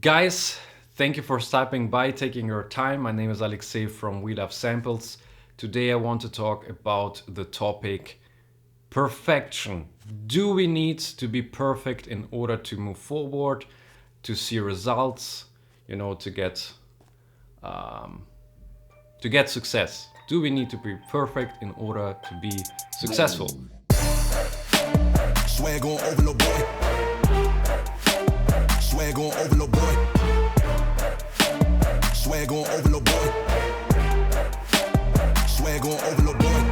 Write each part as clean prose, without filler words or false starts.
Guys, thank you for stopping by, taking your time. My name is Alexei from We Love Samples. Today I want to talk about the topic perfection. Do we need to be perfect in order to move forward, to see results, to get success? Do we need to be perfect in order to be successful? Swag on over, little boy. Swag on over, little boy. Swag on over, little boy. Swag on over, little boy.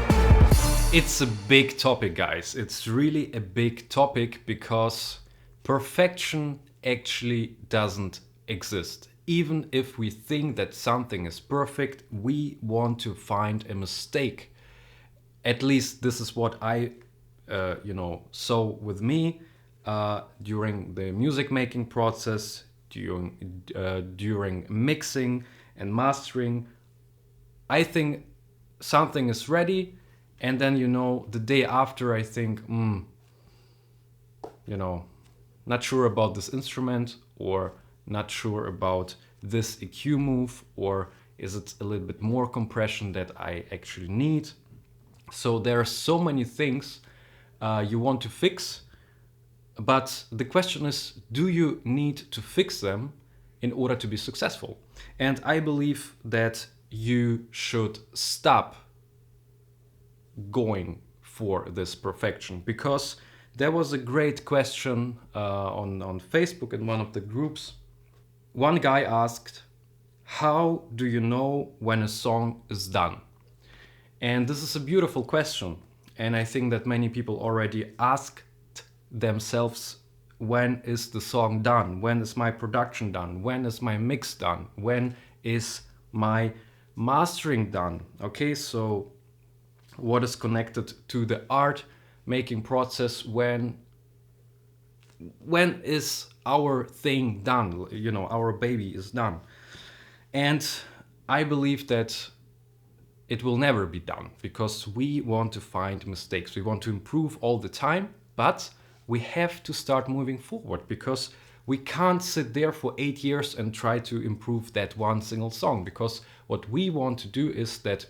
It's a big topic, guys. It's really a big topic because perfection actually doesn't exist. Even if we think that something is perfect, we want to find a mistake. At least this is what I saw with me during the music making process, during mixing and mastering. I think something is ready, and then the day after I think, not sure about this instrument, or not sure about this EQ move, or is it a little bit more compression that I actually need? So there are so many things you want to fix, but the question is, do you need to fix them in order to be successful? And I believe that you should stop going for this perfection, because there was a great question on Facebook in one of the groups. One guy asked, how do you know when a song is done? And this is a beautiful question. And I think that many people already asked themselves, when is the song done? When is my production done? When is my mix done? When is my mastering done? Okay, so what is connected to the art making process? When is our thing done? Our baby is done. And I believe that it will never be done, because we want to find mistakes. We want to improve all the time, but we have to start moving forward, because we can't sit there for 8 years and try to improve that one single song, because what we want to do is that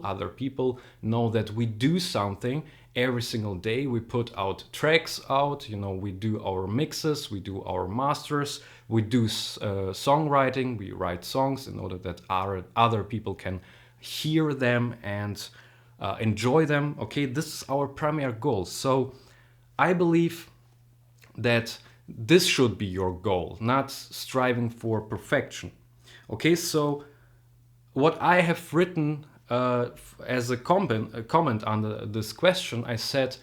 other people know that we do something every single day. We put out tracks out, we do our mixes, we do our masters, we do songwriting, we write songs in order that other people can hear them and enjoy them. Okay, this is our primary goal. So I believe that this should be your goal, not striving for perfection. Okay, so what I have written as a comment under this question, I said,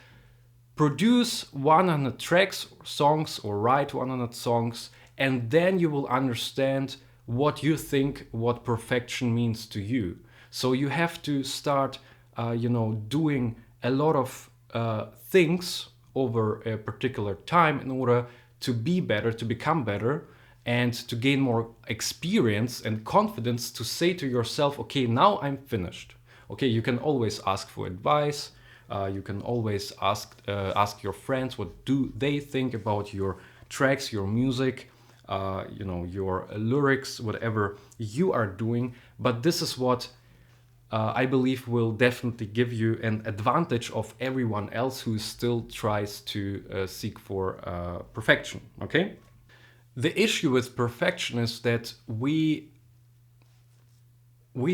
produce 100 tracks or songs, or write 100 songs, and then you will understand what you think what perfection means to you. So you have to start doing a lot of things over a particular time in order to be better, to become better, and to gain more experience and confidence to say to yourself, okay, now I'm finished. Okay, you can always ask for advice. You can always ask your friends what do they think about your tracks, your music, your lyrics, whatever you are doing. But this is what I believe will definitely give you an advantage of everyone else who still tries to seek for perfection. Okay? The issue with perfection is that we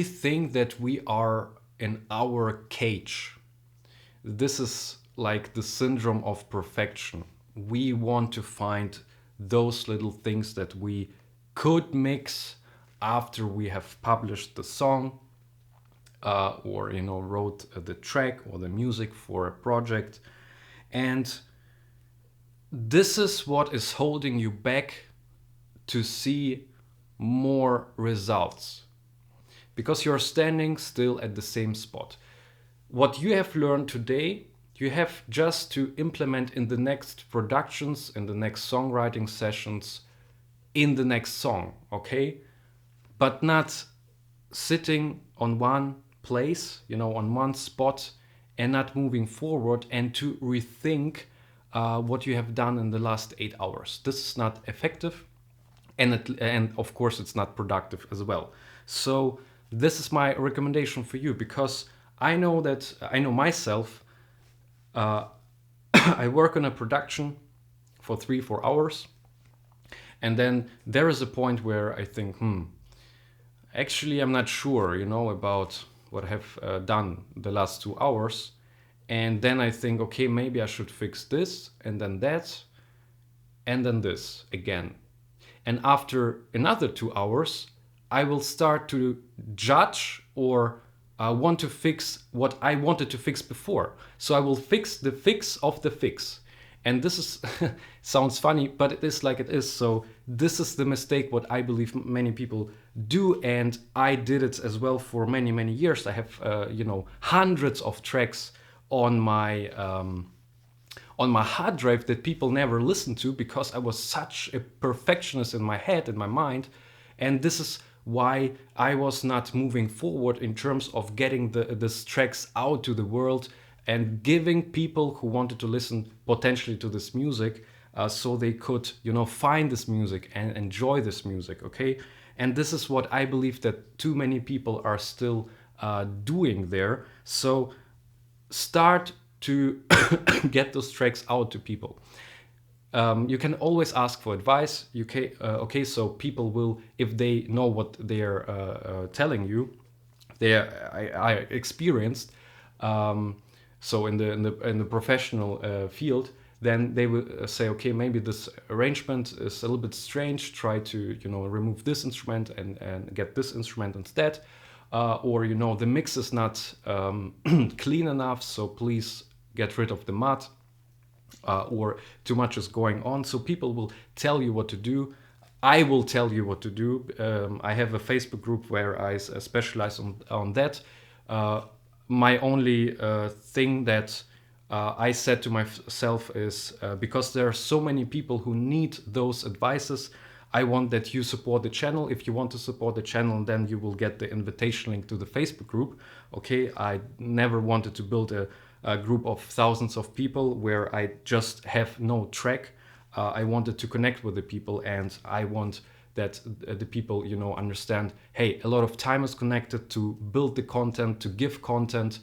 think that we are in our cage. This is like the syndrome of perfection. We want to find those little things that we could mix after we have published the song, or wrote the track or the music for a project. And this is what is holding you back to see more results, because you're standing still at the same spot. What you have learned today, you have just to implement in the next productions, in the next songwriting sessions, in the next song, okay? But not sitting on one place, on one spot, and not moving forward and to rethink what you have done in the last 8 hours. This is not effective. and of course it's not productive as well. So this is my recommendation for you, because I know myself. I work on a production for 3 4 hours, and then there is a point where I think, actually I'm not sure, about what I have done the last 2 hours. And then I think, okay, maybe I should fix this, and then that, and then this again. And after another 2 hours, I will start to judge or want to fix what I wanted to fix before. So I will fix the fix of the fix. And this is sounds funny, but it is like it is. So this is the mistake what I believe many people do, and I did it as well for many many years. I have hundreds of tracks on my hard drive that people never listened to, because I was such a perfectionist in my head, in my mind. And this is why I was not moving forward in terms of getting these tracks out to the world and giving people who wanted to listen potentially to this music, so they could find this music and enjoy this music. Okay, and this is what I believe that too many people are still doing there. So start to get those tracks out to people. You can always ask for advice. Okay, so people will, if they know what they're telling you, I experienced. So in the professional field, then they will say, okay, maybe this arrangement is a little bit strange. Try to remove this instrument and get this instrument instead. Or the mix is not clean enough, so please get rid of the mud, or too much is going on. So people will tell you what to do. I will tell you what to do. I have a Facebook group where I specialize on that. My only thing that I said to myself is, because there are so many people who need those advices, I want that you support the channel. If you want to support the channel, then you will get the invitation link to the Facebook group. Okay, I never wanted to build a group of thousands of people where I just have no track. I wanted to connect with the people, and I want that the people understand, hey, a lot of time is connected to build the content, to give content,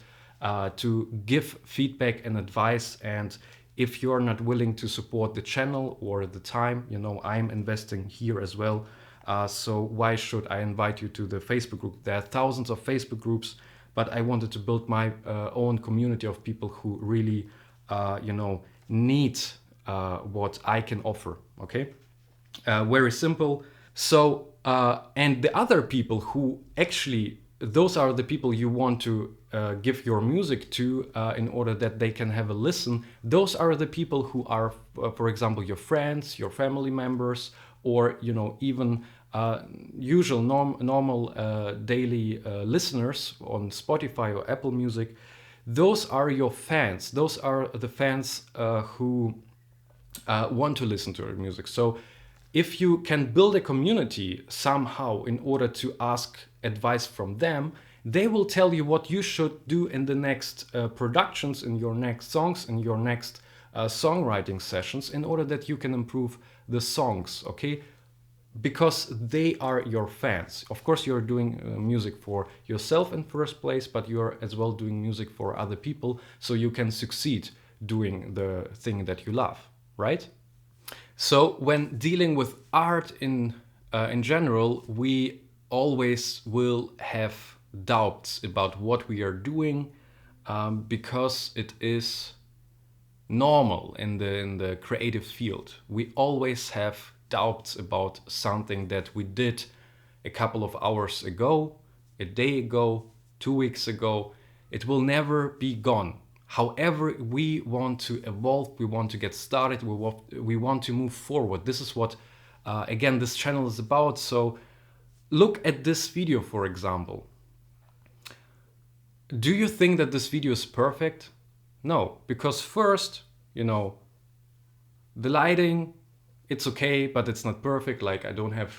to give feedback and advice. And if you're not willing to support the channel or the time, I'm investing here as well. So why should I invite you to the Facebook group? There are thousands of Facebook groups, but I wanted to build my own community of people who really, need what I can offer. Okay, very simple. So, and the other people who actually, those are the people you want to give your music to, in order that they can have a listen. Those are the people who are, for example, your friends, your family members, or even usual normal daily listeners on Spotify or Apple Music. Those are your fans. Those are the fans who want to listen to your music. So if you can build a community somehow in order to ask advice from them, they will tell you what you should do in the next productions, in your next songs, in your next songwriting sessions, in order that you can improve the songs. Okay, because they are your fans. Of course, you're doing music for yourself in first place, but you're as well doing music for other people, so you can succeed doing the thing that you love, right? So when dealing with art in general, we always will have doubts about what we are doing, because it is normal in the creative field. We always have doubts about something that we did a couple of hours ago, a day ago, 2 weeks ago. It will never be gone. However, we want to evolve, we want to get started, we want to move forward. This is what, again, this channel is about. So look at this video, for example. Do you think that this video is perfect? No, because first, the lighting, it's okay, but it's not perfect. Like, I don't have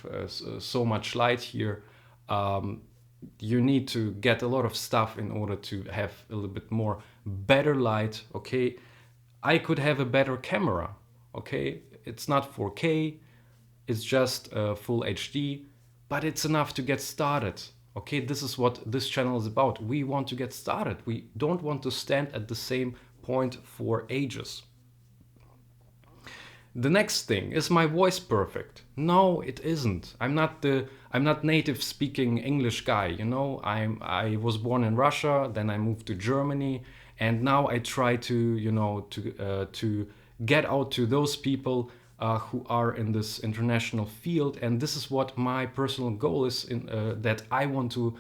so much light here. You need to get a lot of stuff in order to have a little bit more better light. Okay, I could have a better camera. Okay, it's not 4K. it's just full HD, but it's enough to get started. Okay, this is what this channel is about. We want to get started. We don't want to stand at the same point for ages. The next thing, is my voice perfect? No, it isn't. I'm not native speaking English guy, you know. I was born in Russia, then I moved to Germany, and now I try to, you know, to get out to those people who are in this international field, and this is what my personal goal is, that I want to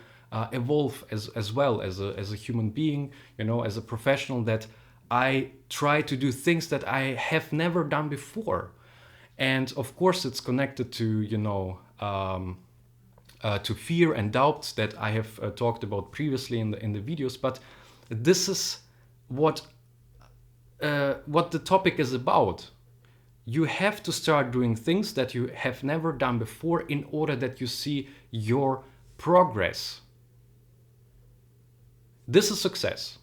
evolve as well as a human being, you know, as a professional, that I try to do things that I have never done before. And of course, it's connected to, you know, to fear and doubts that I have talked about previously in the videos. But this is what the topic is about. You have to start doing things that you have never done before in order that you see your progress. This is success.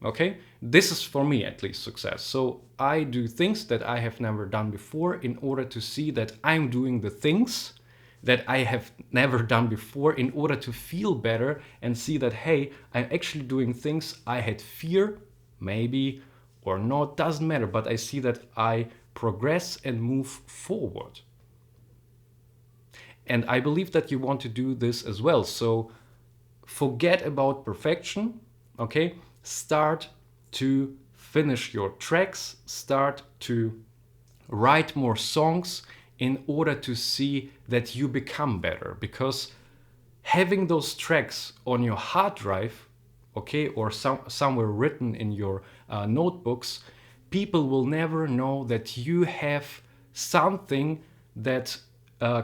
Okay, this is for me at least success. So I do things that I have never done before in order to see that I'm doing the things that I have never done before, in order to feel better and see that, hey, I'm actually doing things I had fear, maybe or not, doesn't matter, but I see that I progress and move forward. And I believe that you want to do this as well. So forget about perfection, okay? Start to finish your tracks, start to write more songs in order to see that you become better. Because having those tracks on your hard drive, okay, or somewhere written in your notebooks, people will never know that you have something that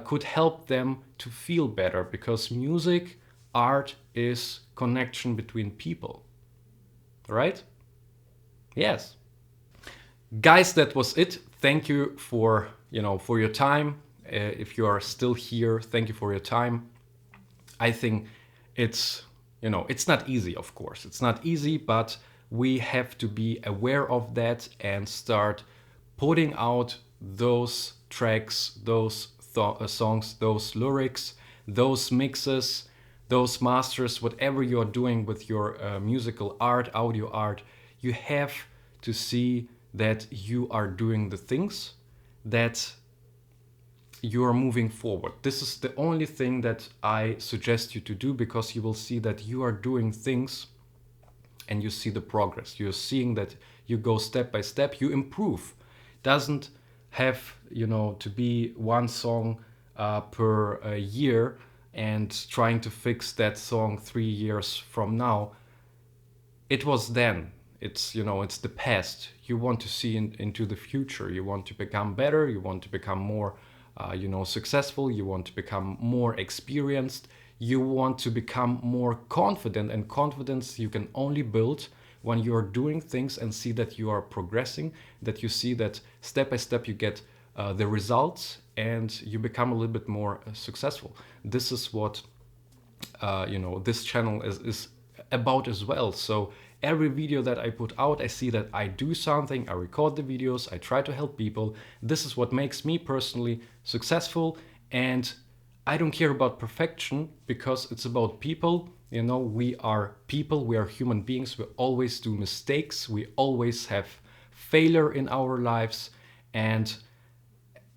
could help them to feel better, because music, art is connection between people. Right? Yes. Guys, that was it. Thank you for, you know, for your time. If you are still here, thank you for your time. I think it's, you know, it's not easy, of course. It's not easy, but we have to be aware of that and start putting out those tracks, those songs, those lyrics, those mixes, those masters, whatever you're doing with your musical art, audio art. You have to see that you are doing the things, that you are moving forward. This is the only thing that I suggest you to do, because you will see that you are doing things and you see the progress. You're seeing that you go step by step, you improve. Doesn't have, you know, to be one song per year and trying to fix that song 3 years from now. It was then. It's, you know, it's the past. You want to see into the future. You want to become better. You want to become more, you know, successful. You want to become more experienced. You want to become more confident. And confidence you can only build when you are doing things and see that you are progressing, that you see that step by step you get the results and you become a little bit more successful. This is what, you know, this channel is about as well. So every video that I put out, I see that I do something, I record the videos, I try to help people. This is what makes me personally successful, and I don't care about perfection because it's about people. You know, we are people, we are human beings, we always do mistakes, we always have failure in our lives. And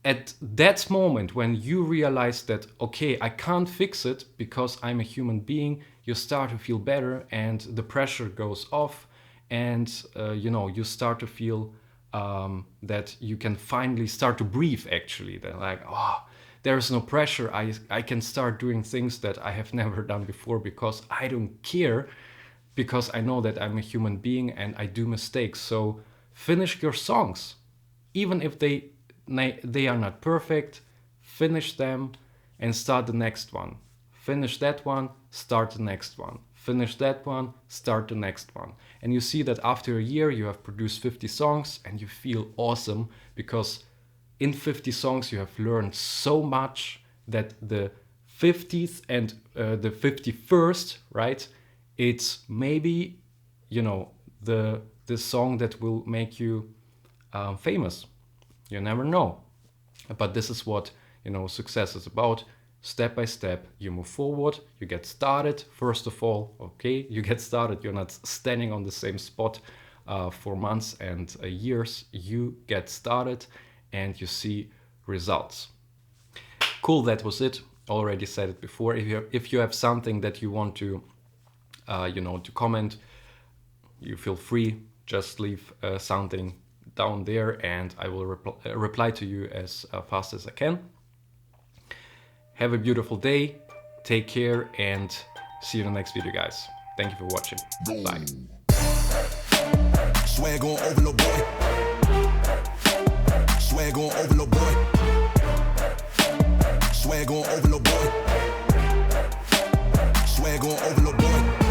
at that moment when you realize that, okay, I can't fix it because I'm a human being, you start to feel better and the pressure goes off, and you know, you start to feel that you can finally start to breathe. Actually, that like, oh, there's no pressure. I can start doing things that I have never done before because I don't care, because I know that I'm a human being and I do mistakes. So finish your songs, even if they are not perfect. Finish them and start the next one. Finish that one, start the next one. Finish that one, start the next one. And you see that after a year you have produced 50 songs and you feel awesome, because in 50 songs you have learned so much that the 50th and the 51st, right? It's maybe, you know, the song that will make you famous. You never know. But this is what, success is about. Step by step, you move forward, you get started. First of all, okay, you get started. You're not standing on the same spot for months and years. You get started and you see results. Cool, that was it. Already said it before. If you have something that you want to, to comment, you feel free. Just leave something down there, and I will reply to you as fast as I can. Have a beautiful day. Take care, and see you in the next video, guys. Thank you for watching. Bye. Swag on overload, boy. Swag on overload, boy. Swag on overload, boy. Swag on overload, boy.